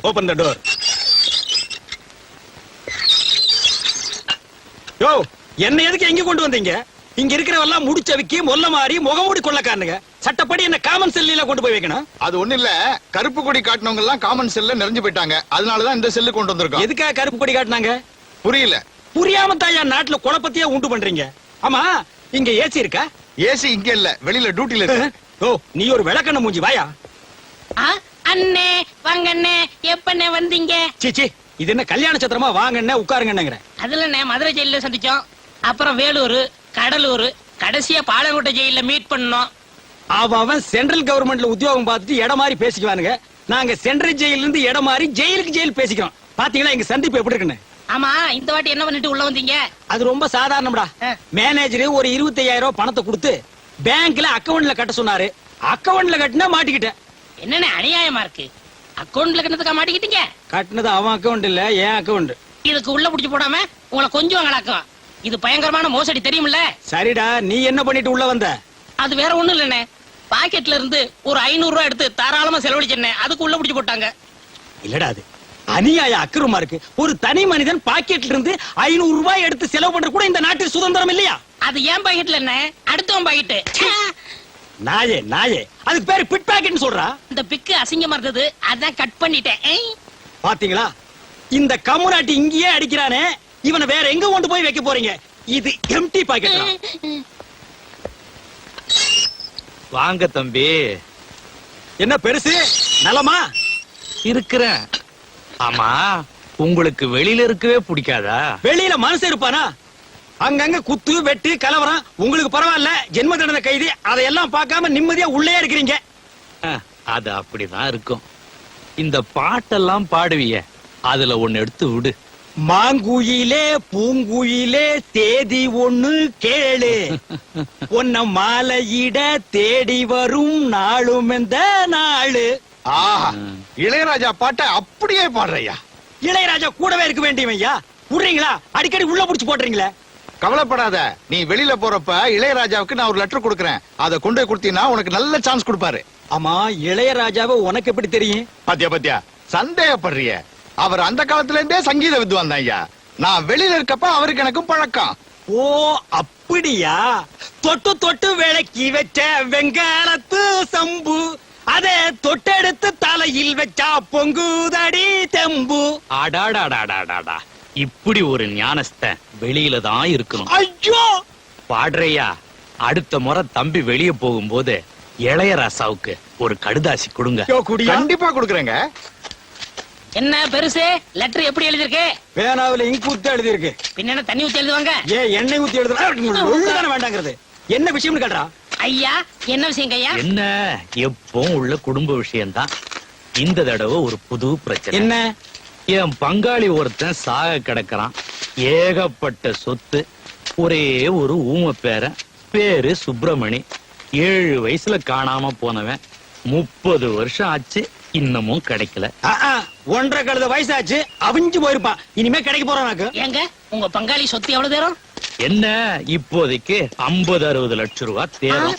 Open the door. யோ, என்ன எதுக்கு எங்க கொண்டு வந்தீங்க? இங்க இருக்கிறவெல்லாம் முடிச்சவிக்கி மொல்ல மாறி முகமூடி கொள்ளக்காரனுங்க. சட்டப்படி என்ன காமன் செல்லில கொண்டு போய் வைக்கணும். அது ஒண்ணு இல்ல, கருப்பு கொடி காட்டினவங்க எல்லாம் காமன் செல்ல நிறைஞ்சு போயிட்டாங்க. அதனாலதான் இந்த செல்லு கொண்டு வந்திருக்கோம். எதுக்காக கருப்பு கொடி காட்டினாங்க? புரியல. புரியாம தாயா நாட்டுல குழப்பத்தையே உண்டு பண்றீங்க. ஆமா, இங்க ஏசி இருக்கா? ஏசி இங்க இல்ல, வெளியில டியூட்டில இருக்கு. ஓ, நீ ஒரு விளக்கண்ண மூஞ்சி வாயா. அண்ணே வாங்கண்ணே, எப்பண்ணே வந்தீங்க? சீச்சி, இது என்ன கல்யாண சத்திரமா? வாங்கண்ணே உட்காருங்கன்னுங்கிற. அதுல மதுரை ஜெயில சந்திச்சோம், அப்புறம் வேலூர், கடலூர், கடைசியா பாலங்கோட்டை ஜெயில மீட் பண்ணோம். அவன் சென்ட்ரல் கவர்மெண்ட்ல உத்தியோகம் பார்த்துட்டு இடம் மாதிரி பேசிக்குவானுங்க. நாங்க சென்ட்ரல் ஜெயில இருந்து இடம் மாதிரி ஜெயிலுக்கு ஜெயில் பேசிக்கிறோம். பாத்தீங்களா எங்க சந்திப்பு எப்படி இருக்குன்னு? ஆமா, இந்த வாட்டி என்ன பண்ணிட்டு உள்ள வந்தீங்க? அது ரொம்ப சாதாரணம்டா. மேனேஜர் ஒரு 25,000 ரூபாய் பணத்தை கொடுத்து பேங்க்ல அக்கவுண்ட்ல கட்ட சொன்னாரு. அக்கவுண்ட்ல கட்டினா மாட்டிக்கிட்டேன். என்னன்னு அநியாயமா இருக்கு. அக்கவுண்ட்ல கட்டதுக்கா மாட்டிக்கிட்டீங்க? கட்டினது அவன் அக்கவுண்ட் இல்ல, என் அக்கவுண்ட். இதுக்கு உள்ள புடிச்சு போடாம உங்களை கொஞ்சம் வாங்கலாக்கும். இது பயங்கரமான மோசடி, தெரியுமில்ல? சரிடா, நீ என்ன பண்ணிட்டு உள்ள வந்த? அது வேற ஒண்ணும் இல்லண்ணே, பாக்கெட்ல இருந்து ஒரு 500 ரூபாய் எடுத்து தாராளமா செலவழிச்சேன். அதுக்கு உள்ள புடிச்சு போட்டாங்க. இல்லடா, அது அநியாய அக்கிரமா இருக்கு. ஒரு தனி மனிதன் பாக்கெட்ல இருந்து 500 ரூபாய் எடுத்து செலவு பண்ற கூட இந்த நாட்டில் சுதந்திரம் இல்லையா? அது ஏன் பாக்கெட்ல என்ன, அடுத்தவன் பாக்கெட். நாயே நாயே, அதுக்கு பேரு பிட் பாக்கெட்னு சொல்றா. இந்த பிக்கு அசிங்கமா இருந்தது, அதான் கட் பண்ணிட்டேன். பாத்தீங்களா, இந்த கம்முனாட்டி இங்கேயே அடிக்கிறானே, இவனை வேற எங்க கொண்டு போய் வைக்க போறீங்க? இது எம்டி பாக்கெட். வாங்க தம்பி. என்ன பெருசு, நலமா இருக்கிறேன். ஆமா, உங்களுக்கு வெளியில இருக்கவே பிடிக்காதா? வெளியில மனசு இருப்பானா? அங்கங்க குத்து வெட்டு கலவரம். உங்களுக்கு பரவாயில்ல, ஜென்ம தண்டனை கைதி. அதையெல்லாம் பார்க்காம நிம்மதியா உள்ளே இருக்கிறீங்க. அது அப்படிதான் இருக்கும். இந்த பாட்டெல்லாம் பாடுவிய, அதுல ஒண்ணு எடுத்து விடு. மாங்குயிலே பூங்குயிலே தேதி ஒண்ணு கேளு, உன்ன மாலையிட தேடி வரும் நாளும் எந்த நாளு. ஆஹா, இளையராஜா பாட்டை அப்படியே பாடுறையா. இளையராஜா கூடவே இருக்க வேண்டியவையா? விடுறீங்களா? அடிக்கடி உள்ள புடிச்சு போடுறீங்களே. கவலைப்படாத, நீ வெளியில போறப்ப இளையராஜாவுக்கு நான் ஒரு லெட்டர் கொடுக்கறேன். அதை கொண்டு போய் கொடுத்தீங்கன்னா உனக்கு நல்ல சான்ஸ் கொடுப்பாரு. ஆமா, இளையராஜாவை உனக்கு எப்படி தெரியும்? பாத்தியா பாத்தியா, சந்தேகப்படுறிய. அவர் அந்த காலத்துல இருந்தே சங்கீத வித்வான் தான் ஐயா. நான் வெளியில இருக்கப்ப அவருக்கு எனக்கும் பழக்கம். ஓ அப்படியா? தொட்டு தொட்டு விளக்கி வச்ச வெங்காலத்து சம்பு, அதே தொட்டெடுத்து தலையில் வச்சா பொங்குதடி தெம்பு. அடாடாடாடாடா, இப்படி ஒரு ஞானஸ்த வெளியில தான் இருக்கணும். ஐயோ பாடுறையா, அடுத்த முறை தம்பி வெளியே போகும்போது இளையராசாவுக்கு ஒரு கடுதாசி கொடுங்க. கண்டிப்பா கொடுக்கறேங்க. என்ன பெருசு, லெட்டர் எப்படி எழுதிருக்கு? பேனாவில இங்கு ஊத்தி எழுதி இருக்கு. பின்ன தண்ணி ஊத்தி எழுதுவாங்க? எண்ணெய் ஊத்தி எழுதுனா வேண்டாங்கிறது என்ன விஷயம்னு கேட்டா? ஐயா, என்ன விஷயம் ஐயா? என்ன, எப்பவும் உள்ள குடும்ப விஷயம்தான். இந்த தடவை ஒரு புது பிரச்சனை. என்ன? என் பங்காளி ஒருத்தன் சாக கிடக்குறான். ஏகப்பட்ட சொத்து, ஒரே ஒரு ஊம பேரன், பேரு சுப்பிரமணி. 7 வயசுல காணாம போனவன். 30 வருஷம் ஆச்சு, இன்னமும் கிடைக்கல. 1.5 கழுத வயசாச்சு, அவிஞ்சு போயிருப்பான். இனிமே கிடைக்க போறானாக்கு. ஏங்க, உங்க பங்காளி சொத்து எவ்வளவு தேரும்? என்ன, இப்போதைக்கு 50-60 லட்சம் ரூபாய் தேரும்.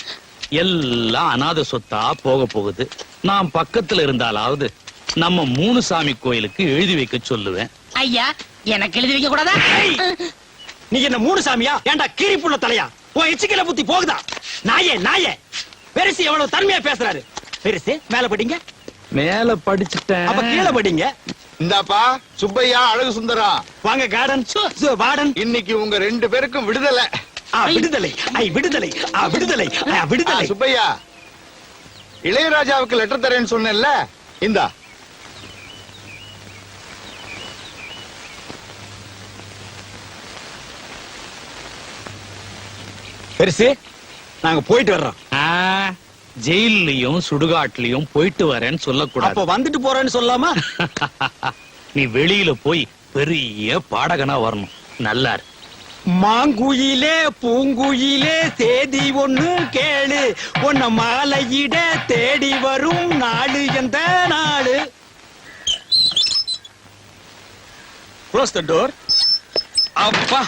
எல்லாம் அநாத சொத்தா போக போகுது. நான் பக்கத்துல இருந்தாலாவது நம்ம 3 சாமி கோயிலுக்கு எழுதி வைக்க சொல்லுவேன். ஐயா, எனக்கு எழுதி வைக்க கூடாதா? நீ என்ன 3 சாமியா? ஏண்டா கீரி புள்ள தலையா? உன் எச்சிக்கல புத்தி போகுதா? நாயே நாயே, பெருசு எவ்வளவு தன்மையா பேசுறாரு. பெருசு மேல படிங்க. மேல படிச்சுட்டேன். அப்ப கீழே படிங்க. இந்தாப்பா சுப்பையா, அழகு சுந்தரம். வாங்க கார்டன் வார்டன். இன்னைக்கு உங்க 2 பேருக்கும் விடுதலை. விடுதலை, விடுதலை, விடுதலை, விடுதலை. சுப்பையா, இளையராஜாவுக்கு லெட்டர் தரேன்னு சொன்னேன்ல, இந்தா. பெருசு, நாங்க போயிட்டு வர்றோம். ஜெயிலையும் சுடுகாட்லயும் போயிட்டு வரேன்னு சொல்லக்கூடாது. அப்ப வந்துட்டு போறேன்னு சொல்லாமா? நீ வெளியில போய் பெரிய பாடகனா வரணும். நல்லா இருக்கு. மாங்குயிலே பூங்குயிலே தேதி ஒண்ணு கேளு, உன்ன மாலையிட தேடி வரும் நாடு எந்த நாடு. Close the door. அப்பா,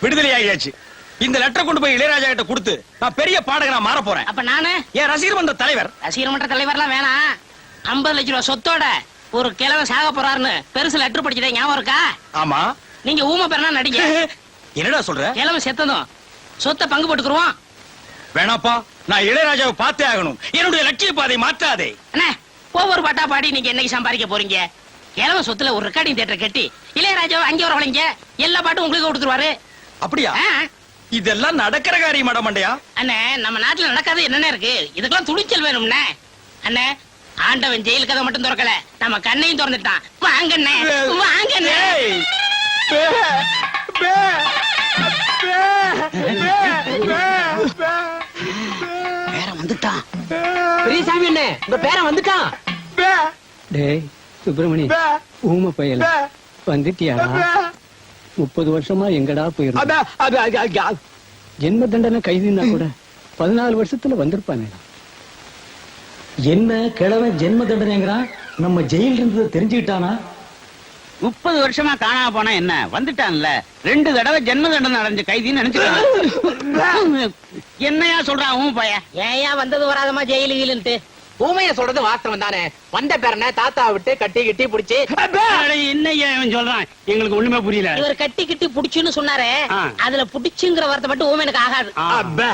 விடுதலை ஆகியாச்சு. இந்த லெட்டர் கொண்டு போய் இளையராஜா கிட்ட கொடுத்து நான் பெரிய பாடகனா மாற போறேன். அப்ப நானு என் ரசிகர் மன்ற தலைவர். ரசிகர் மன்ற தலைவர்லாம் வேணாம். 50 லட்சம் ரூபாய் சொத்தோட ஒரு கிழவன் சாக போறாருன்னு பெருசு லெட்டர் படிச்சதே ஞாபகம் இருக்கா? ஆமா. நீங்க ஊமை பேரனா நடிங்க. என்னடா சொல்ற? கிழவன் செத்ததும் சொத்தை பங்கு போட்டுக்குருவோம். வேணாப்பா, நான் இளையராஜாவை பார்த்தே ஆகணும். என்னுடைய லட்சிய பாதை மாற்றாதே. அண்ணே, ஒவ்வொரு பாட்டா பாடி நீங்க என்னைக்கு சம்பாதிக்க போறீங்க? கிழவன் சொத்துல ஒரு ரெக்கார்டிங் தியேட்டர் கட்டி இளையராஜாவை அங்கே வரவழைங்க, எல்லா பாட்டும் உங்களுக்கு கொடுத்துருவாரு. அப்படியா? ஆ. இதெல்லாம் நடக்கிற காரியம் மண்டையா? அண்ணே, நம்ம நாட்டுல நடக்காது என்னென்ன இருக்கு? இதுக்கெல்லாம் துணிச்சல் வேணும்னே. அண்ணே, ஆண்டவன் ஜெயில் கதை மட்டும் திறக்கல, நம்ம கண்ணையும் திறந்துட்டான். வாங்கண்ணே, வாங்கண்ணே. ஏய், பே, பே, பே, பே, பே, பே. பேரன் வந்துட்டான். பெரியசாமி அண்ணே, உங்க பேரன் வந்துட்டான். பே, டேய் சுப்பிரமணி, பே, ஊமை பயல பே, வந்துட்டியாடா? பே. 30 வருஷமா எங்கடா போயிருந்த? அட, அட, அட, அட. ஜென்ம தண்டனை கைதினா கூட 14 வருஷத்துல வந்திருப்பானே. என்ன கிழவன் ஜென்ம தண்டனைங்கிறான்? நம்ம ஜெயில இருந்தது தெரிஞ்சுக்கிட்டானா? 30 வருஷமா காணாம போனா என்ன, வந்துட்டான்ல. 2 தடவை ஜென்ம தண்டனை அடைஞ்ச கைதின்னு நினைச்சுக்கலாம். என்னையா சொல்றான் உன் பையன்? ஏயா வந்தது வராதமா ஜெயிலு கீழுன்ட்டு? ஊமைய சொல்றது வாஸ்தவம் தானே. வந்த பேரனை தாத்தா விட்டு கட்டி கிட்டி புடிச்சு என்னையா இவன் சொல்றான்? எங்களுக்கு ஒண்ணுமே புரியல. இவர் கட்டி கிட்டி புடிச்சுன்னு சொன்னாரே, ஆ. அதுல புடிச்சுங்கிற வார்த்தை மட்டும் ஊமை எனக்கு ஆகாது. அப்பே.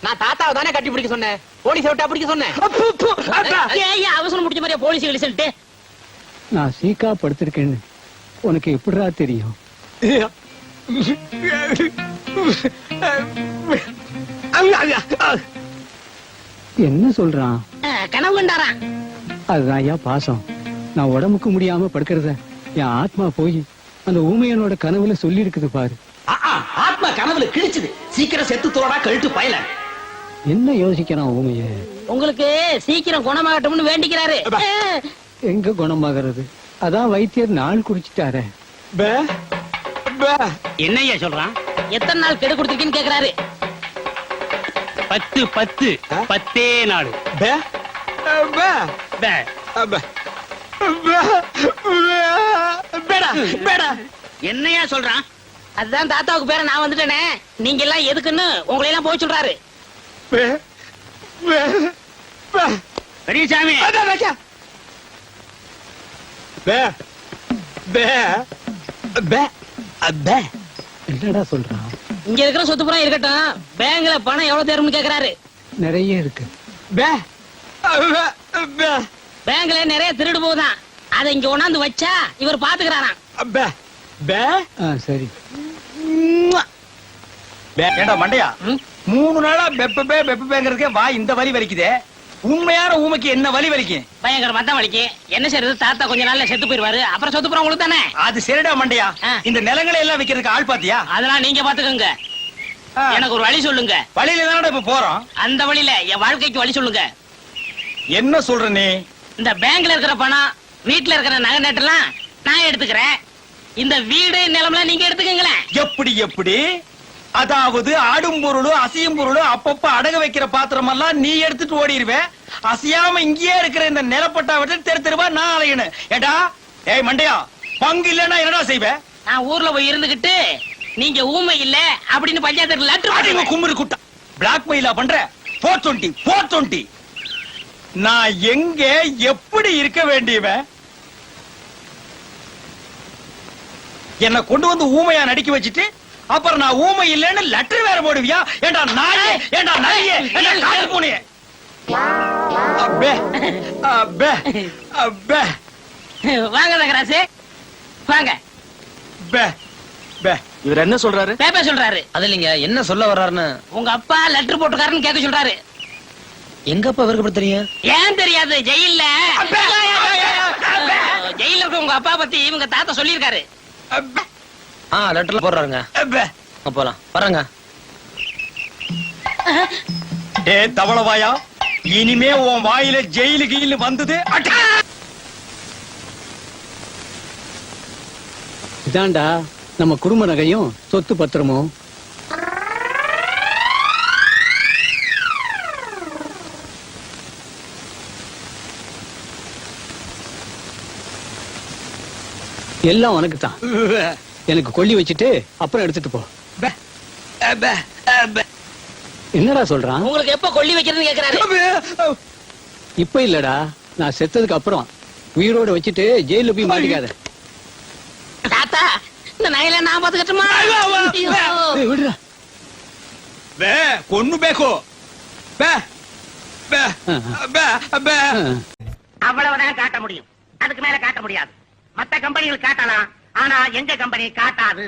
நான் தாத்தாவை தானே கட்டி பிடிக்க சொன்னேன், போலீஸ் விட்டா பிடிக்க சொன்னேன். அப்பு, அப்பு, அப்பே. ஏயா அவசரம் முடிச்ச மாதிரியா போலீஸ் கிழிச்சுட்டு? நான் சீக்கா படுத்திருக்கேன்னு உனக்கு எப்படிடா தெரியும்? என்ன சொல்றான்? கனவு கண்டாராம். அதுதான் ஐயா பாசம். நான் உடம்புக்கு முடியாம படுக்கிறத என் ஆத்மா போய் அந்த ஊமையனோட கனவுல சொல்லி இருக்குது பாரு. ஆத்மா கனவுல கிழிச்சுது. சீக்கிரம் செத்து தோடா கழுத்து பயல. என்ன யோசிக்கிறான் ஊமைய? உங்களுக்கு சீக்கிரம் குணமாகட்டும்னு வேண்டிக்கிறாரு. எங்க குணமாகிறது? அதான் வைத்தியர் நாள் குறிச்சிட்டாரே. பே, பே. என்னையா சொல்றான்? எத்தனை நாள் கெடு கொடுத்துருக்கீன்னு கேக்குறாரு. 10 10 10 நாள். பே, பே, பே. பே. பே, பே. பேடா, பேடா. என்னையா சொல்றான்? அதுதான் தாத்தாவுக்கு பேர நான் வந்துட்டேனே, நீங்க எல்லாம் எதுக்குன்னு உங்களை எல்லாம் போய் சொல்றாரு. பே, பே, பே. பெரியசாமி, அட, ராஜா. பே, பே, பே, பே. என்னடா சொல்றான்? இங்க இருக்கிற சொத்து புறம் இருக்கட்டும், பேங்க்ல பணம் எவ்வளவு தேரும்னு கேக்குறாரு. நிறைய இருக்கு. பே, பே, பே. பேங்க்ல நிறைய திருடு போகுதான், அதை இங்க கொண்டாந்து வச்சா இவர் பாத்துக்கிறாராம். பே, பே. சரி. ஏண்டா மண்டையா, ம்? 3 நாளா பெப்பபேங்கிறதுக்கே வா இந்த வலி வலிக்குதே. உண்மையான ஊமைக்கு என்ன வலி வலிக்கும்? பயங்கரமா தான் வலிக்கு. என்ன செய்யறது, தாத்தா கொஞ்ச நாள்ல செத்து போயிருவாரு, அப்புறம் சொத்து புறம் உங்களுக்கு தானே. அது சரிடா மண்டையா. ஆ. இந்த நிலங்களை எல்லாம் விக்கிறதுக்கு ஆள் பாத்தியா? அதெல்லாம் நீங்க பாத்துக்கோங்க. எனக்கு ஒரு வழி சொல்லுங்க. வழியில தானடா இப்ப போறோம். அந்த வழியில என் வாழ்க்கைக்கு வழி சொல்லுங்க. என்ன சொல்ற நீ? இந்த பேங்க்ல இருக்கிற பணம், வீட்டுல இருக்கிற நகை நட்டெல்லாம் நான் எடுத்துக்கிறேன். இந்த வீடு நிலம்லாம் நீங்க எடுத்துக்கங்களேன். எப்படி எப்படி? அதாவது ஆடும் பொருளும் அசையும் பொருளும் அப்பப்ப அடக வைக்கிற பாத்திரம் எல்லாம் நீ எடுத்துட்டு ஓடிடுவே. அசையாம இங்கேயே இருக்கிற இந்த நிலப்பட்டா விட்டு தெரு தெருவா நான் அலையணும். ஏடா, ஏய் மண்டையா, பங்கு இல்லன்னா என்னடா செய்வே? நான் ஊர்ல போய் இருந்துகிட்டு நீங்க ஊமை இல்ல அப்படின்னு பஞ்சாயத்து லெட்டர் அடிங்க கும்புரு குட்டா. பிளாக் மெயிலா பண்ற? 420 420. நான் எங்க எப்படி இருக்க வேண்டியவன்? என்ன கொண்டு வந்து ஊமையா நடிக்க வச்சிட்டு அப்புறம் நான் ஊமை இல்லைன்னு லெட்டர் வேற போடுவியா? ஏண்டா நாயே, ஏண்டா நாயே, ஏண்டா காட்டு பூனையே. அப்பே, அப்பே, அப்பே, வாங்க நகராசு, வாங்க. பே, பே. இவர் என்ன சொல்றாரு? பேப்பர் சொல்றாரு. அது இல்லைங்க, என்ன சொல்ல வர்றாருன்னு. உங்க அப்பா லெட்டர் போட்டுக்காருன்னு கேட்க சொல்றாரு. எங்க அப்பா இவருக்கு எப்படி தெரியும்? ஏன் தெரியாது? ஜெயில்ல அப்பே, அப்பே, ஜெயில இருக்க உங்க அப்பா பத்தி இவங்க தாத்தா சொல்லியிருக்காரு. அப்பே, லெட்டர்ல போடுறாருங்க. அப்பே. போலாம் வர்றாங்க. ஏ தவளவாயா, இனிமே உன் வாயில ஜெயிலு கீழு வந்தது அட. இதாண்டா நம்ம குடும்ப நகையும் சொத்து பத்திரமும். எல்லாம் உனக்கு தான். எனக்கு கொல்லி வச்சுட்டு அப்புறம் எடுத்துட்டு போ. பே, பே, பே. என்னடா சொல்றான்? உங்களுக்கு எப்ப கொல்லி வைக்கிறதுன்னு கேக்குறாரு. இப்ப இல்லடா, நான் செத்ததுக்கு அப்புறம் உயிரோட வச்சுட்டு ஜெயில போய் மாட்டிக்காத. தாத்தா இந்த நகையில நான் பாத்துக்கட்டுமா? ஏய், விடுடா. ಬೇ ಕೊನ್ನು ಬೇಕು ಬೇ ಬೇ ಬೇ ಬೇ அவ்வளவுதான் காட்ட முடியும், அதுக்கு மேல காட்ட முடியாது. மத்த கம்பெனிகள் காட்டலாம், ஆனா எங்க கம்பெனி காட்டாது.